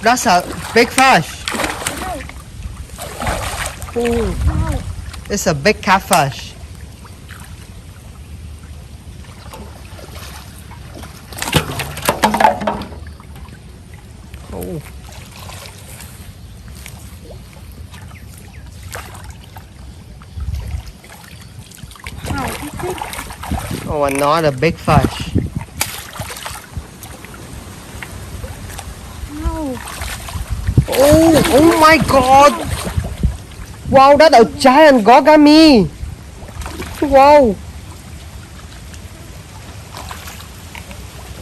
That's a big fish. Oh, it's a big catfish. Oh. Oh, another big fish. Oh my God! Wow, that's a giant gogami! Wow!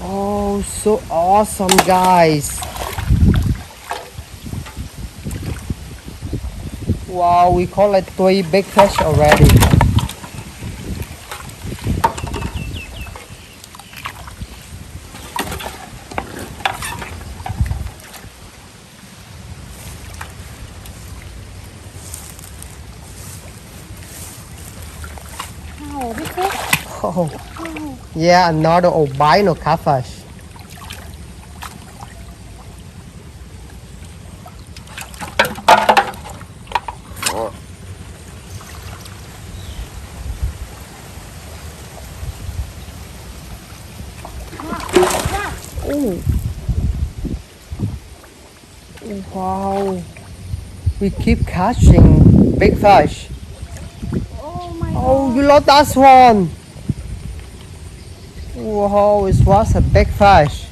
Oh, so awesome, guys! Wow, we caught like 3 big fish already. Oh, yeah, another albino catfish. Oh, wow, we keep catching big fish. Oh, you lost that one. Wow, it was a big fish.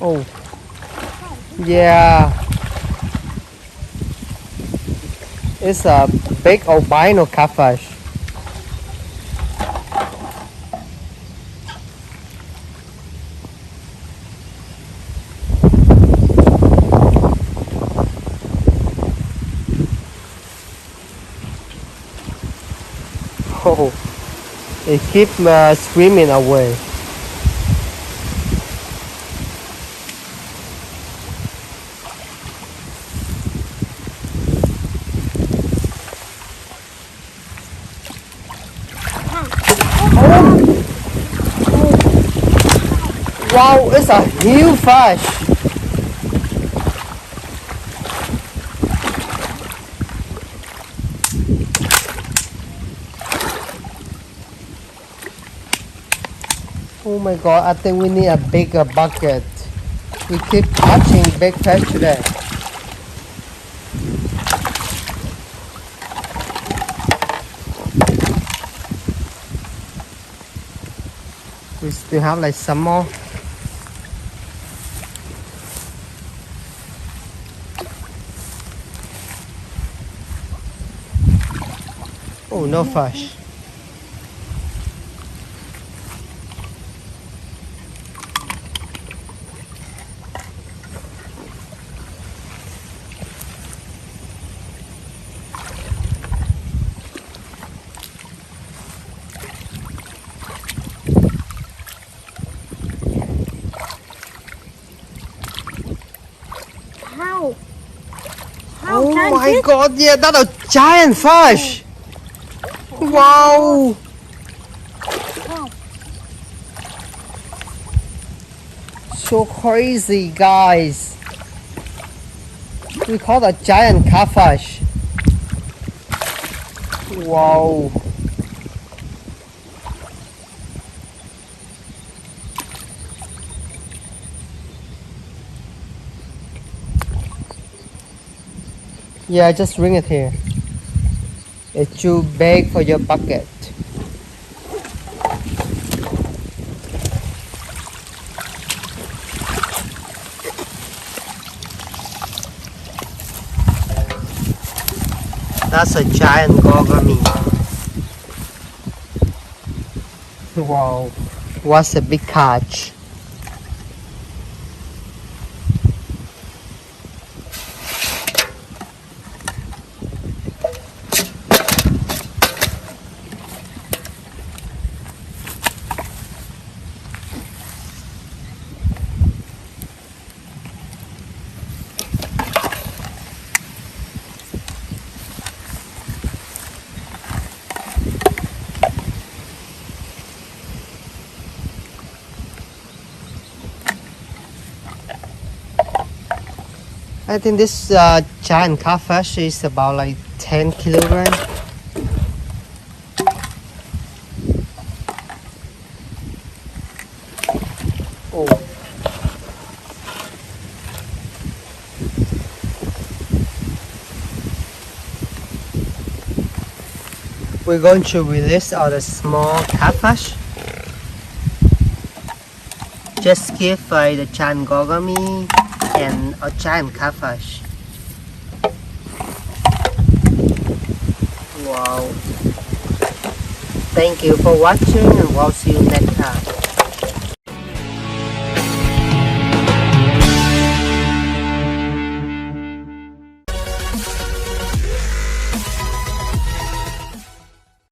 Oh, yeah. It's a big albino catfish. Oh, it keeps swimming away. Wow, it's a huge fish. Oh my God, I think we need a bigger bucket. We keep catching big fish today. We still have like some more. Oh, no fish. Oh my God, yeah, that's a giant fish. Wow. So crazy, guys. We caught a giant catfish. Wow. Yeah, just bring it here. It's too big for your bucket. That's a giant gogami. Wow, what's a big catch? I think this giant catfish is about like 10 kilograms. Oh. We're going to release all the small catfish. Just give the giant gogami and a giant catfish. Wow. Thank you for watching and we'll see you next time.